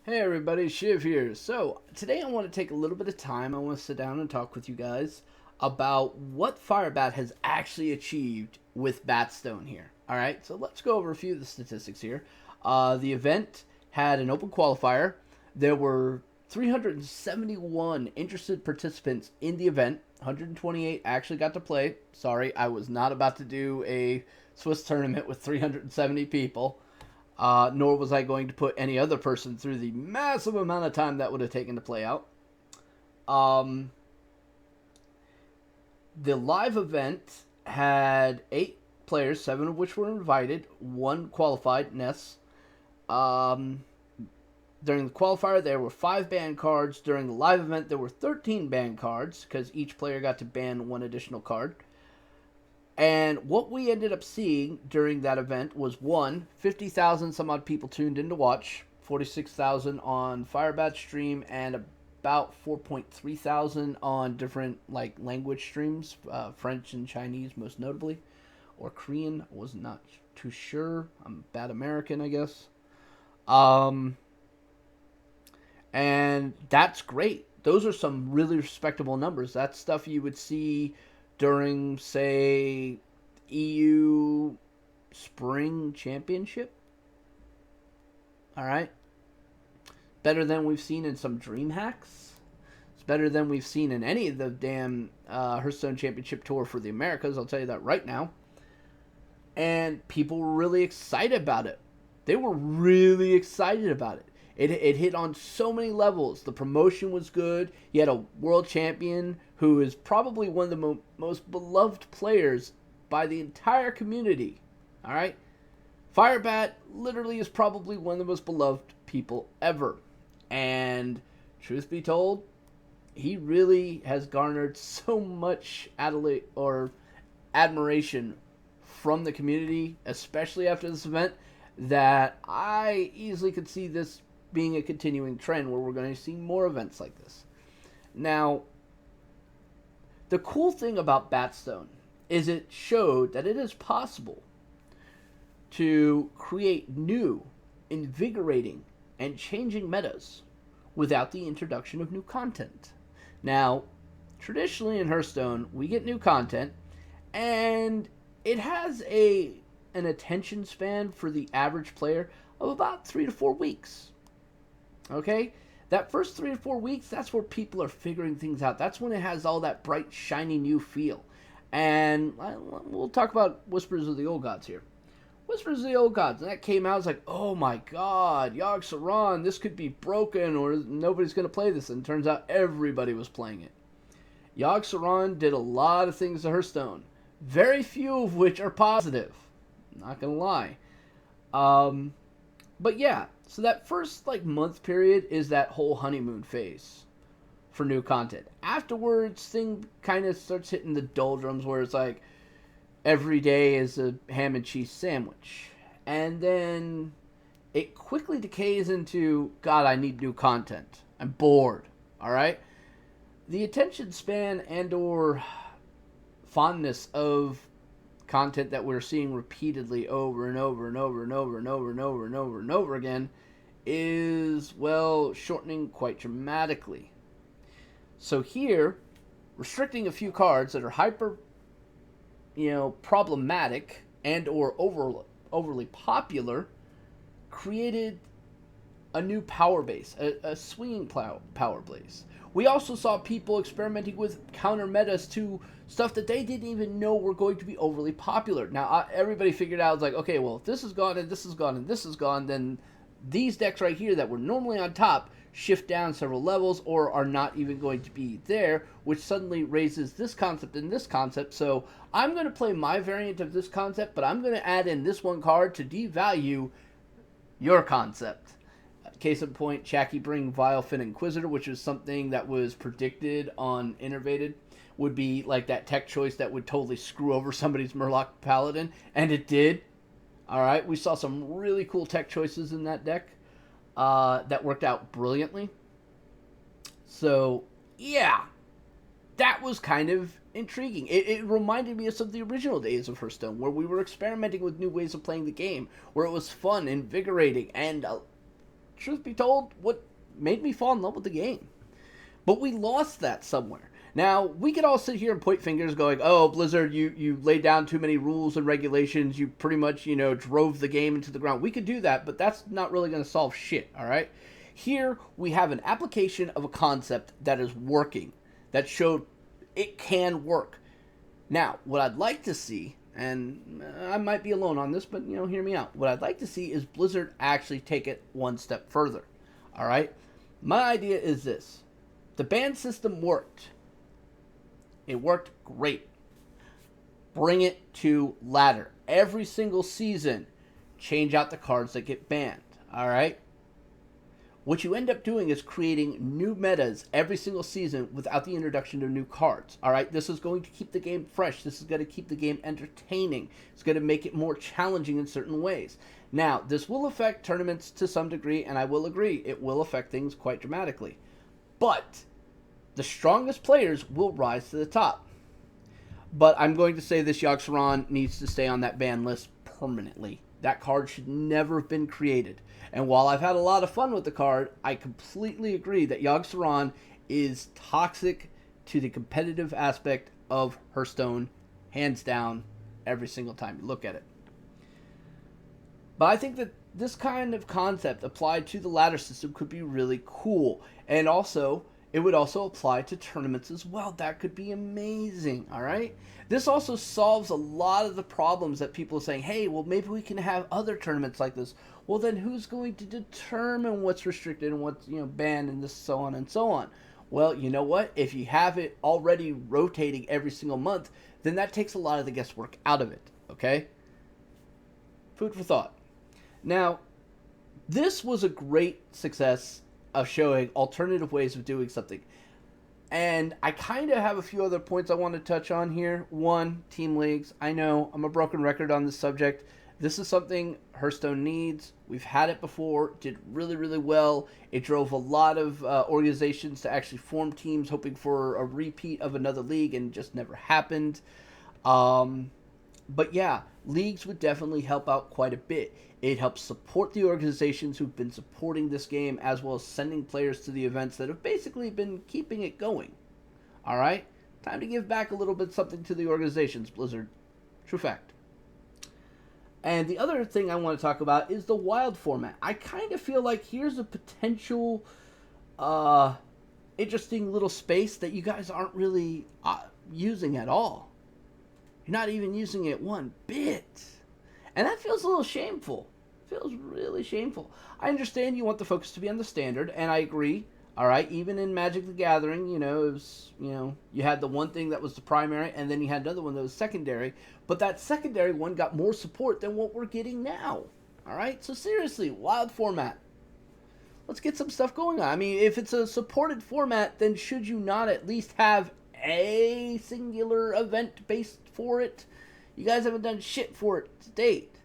Hey everybody, Shiv here. So, today I want to take a little bit of time. I want to sit down and talk with you guys about what Firebat has actually achieved with Batstone here. Alright, so let's go over a few of the statistics here. The event had an open qualifier. There were 371 interested participants in the event. 128 actually got to play. Sorry, I was not about to do a Swiss tournament with 370 people. Nor was I going to put any other person through the massive amount of time that would have taken to play out. Um, the live event had 8 players, 7 of which were invited, 1 qualified, Ness. Um, During the qualifier, there were 5 ban cards. During the live event, there were 13 ban cards because each player got to ban 1 additional card. And what we ended up seeing during that event was 50,000 some odd people tuned in to watch, 46,000 on Firebat stream, and about 4.3 thousand on different language streams, French and Chinese most notably, or Korean. I was not too sure. I'm a bad American, I guess. Um, and that's great. Those are some really respectable numbers. That's stuff you would see during, say, EU Spring Championship. All right. Better than we've seen in some Dream Hacks. It's better than we've seen in any of the damn Hearthstone Championship Tour for the Americas. I'll tell you that right now. And people were really excited about it. They were really excited about it. It hit on so many levels. The promotion was good. You had a world champion who is probably one of the most beloved players by the entire community. All right? Firebat literally is probably one of the most beloved people ever. And truth be told, he really has garnered so much admiration from the community, especially after this event, that I easily could see this being a continuing trend where we're going to see more events like this. Now, the cool thing about Batstone is it showed that it is possible to create new, invigorating, and changing metas without the introduction of new content. Now, traditionally in Hearthstone, we get new content, and it has an attention span for the average player of about 3 to 4 weeks. Okay? That first 3 to 4 weeks, that's where people are figuring things out. That's when it has all that bright, shiny new feel. And we'll talk about Whispers of the Old Gods here. Whispers of the Old Gods, and that came out, I was like, oh my god, Yogg Saron, this could be broken, or nobody's going to play this. And it turns out everybody was playing it. Yogg Saron did a lot of things to Hearthstone, very few of which are positive. Not going to lie. But yeah, so that first month period is that whole honeymoon phase for new content. Afterwards, thing kind of starts hitting the doldrums where it's like every day is a ham and cheese sandwich. And then it quickly decays into, God, I need new content. I'm bored. All right? The attention span and or fondness of content that we're seeing repeatedly over and over and over and over and over and over and over and over again is, well, shortening quite dramatically. So here, restricting a few cards that are hyper, problematic and or overly popular created a new power base, a swinging power base. We also saw people experimenting with counter metas to stuff that they didn't even know were going to be overly popular. Now, everybody figured out, like, okay, well, if this is gone and this is gone and this is gone, then these decks right here that were normally on top shift down several levels or are not even going to be there, which suddenly raises this concept and this concept. So I'm going to play my variant of this concept, but I'm going to add in this one card to devalue your concept. Case in point, Chacky bring Vilefin Inquisitor, which is something that was predicted on Innervated, would be like that tech choice that would totally screw over somebody's Murloc Paladin, and it did. Alright, we saw some really cool tech choices in that deck that worked out brilliantly. So, yeah, that was kind of intriguing. It reminded me of some of the original days of Hearthstone, where we were experimenting with new ways of playing the game, where it was fun, invigorating, and truth be told, what made me fall in love with the game. But we lost that somewhere. Now, we could all sit here and point fingers going, oh, Blizzard, you laid down too many rules and regulations. You pretty much, drove the game into the ground. We could do that, but that's not really going to solve shit, all right? Here, we have an application of a concept that is working, that showed it can work. Now, what I'd like to see, and I might be alone on this, but, hear me out. What I'd like to see is Blizzard actually take it one step further, all right? My idea is this. The ban system worked. It worked great. Bring it to ladder. Every single season, change out the cards that get banned, all right? What you end up doing is creating new metas every single season without the introduction of new cards. All right, this is going to keep the game fresh. This is going to keep the game entertaining. It's going to make it more challenging in certain ways. Now, this will affect tournaments to some degree, and I will agree, it will affect things quite dramatically. But the strongest players will rise to the top. But I'm going to say this Yogg-Saron needs to stay on that ban list permanently. That card should never have been created. And while I've had a lot of fun with the card, I completely agree that Yogg-Saron is toxic to the competitive aspect of Hearthstone, hands down, every single time you look at it. But I think that this kind of concept applied to the ladder system could be really cool. And also, it would also apply to tournaments as well. That could be amazing, all right? This also solves a lot of the problems that people are saying, hey, well, maybe we can have other tournaments like this. Well, then who's going to determine what's restricted and what's, banned and this, so on and so on? Well, you know what? If you have it already rotating every single month, then that takes a lot of the guesswork out of it, okay? Food for thought. Now, this was a great success of showing alternative ways of doing something. And I kind of have a few other points I want to touch on here. One, team leagues. I know I'm a broken record on this subject. This is something Hearthstone needs. We've had it before. Did really, really well. It drove a lot of organizations to actually form teams hoping for a repeat of another league, and just never happened. But yeah, leagues would definitely help out quite a bit. It helps support the organizations who've been supporting this game, as well as sending players to the events that have basically been keeping it going. All right? Time to give back a little bit something to the organizations, Blizzard. True fact. And the other thing I want to talk about is the wild format. I kind of feel like here's a potential interesting little space that you guys aren't really using at all. You're not even using it one bit. And that feels a little shameful. Feels really shameful. I understand you want the focus to be on the standard, and I agree. All right, even in Magic the Gathering, it was, you had the one thing that was the primary, and then you had another one that was secondary. But that secondary one got more support than what we're getting now. All right, so seriously, wild format. Let's get some stuff going on. I mean, if it's a supported format, then should you not at least have a singular event based for it? You guys haven't done shit for it to date.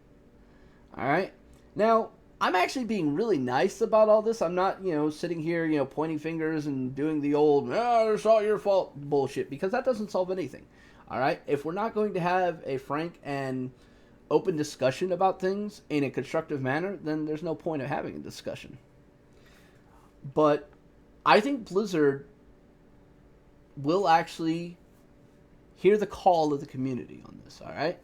All right. Now, I'm actually being really nice about all this. I'm not, sitting here, pointing fingers and doing the old, it's all your fault bullshit, because that doesn't solve anything. All right. If we're not going to have a frank and open discussion about things in a constructive manner, then there's no point of having a discussion. But I think Blizzard will actually hear the call of the community on this, all right?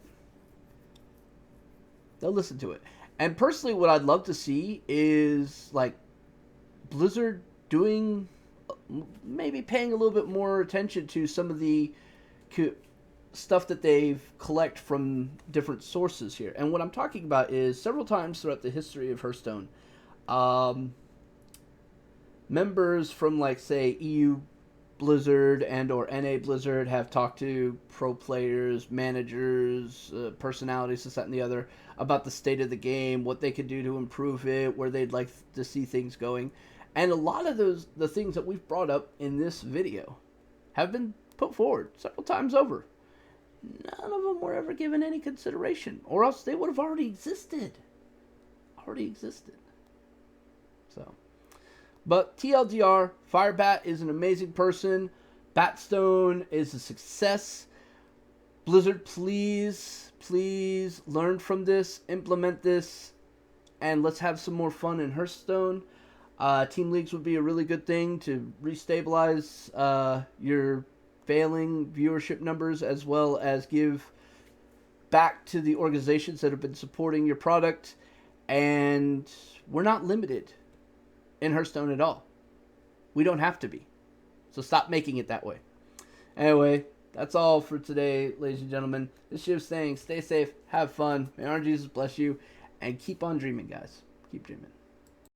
They'll listen to it. And personally, what I'd love to see is, Blizzard maybe paying a little bit more attention to some of the stuff that they've collect from different sources here. And what I'm talking about is several times throughout the history of Hearthstone, members from, say, EU Blizzard and or NA Blizzard have talked to pro players, managers, personalities, this, that, and the other, about the state of the game, what they could do to improve it, where they'd like to see things going. And a lot of the things that we've brought up in this video have been put forward several times over. None of them were ever given any consideration, or else they would have already existed. So... But TLDR, Firebat is an amazing person. Batstone is a success. Blizzard, please learn from this, implement this, and let's have some more fun in Hearthstone. Team leagues would be a really good thing to restabilize your failing viewership numbers, as well as give back to the organizations that have been supporting your product. And we're not limited in Hearthstone at all. We don't have to be. So stop making it that way. Anyway, that's all for today, ladies and gentlemen. This ship's saying stay safe, have fun, may our Jesus bless you, and keep on dreaming, guys. Keep dreaming.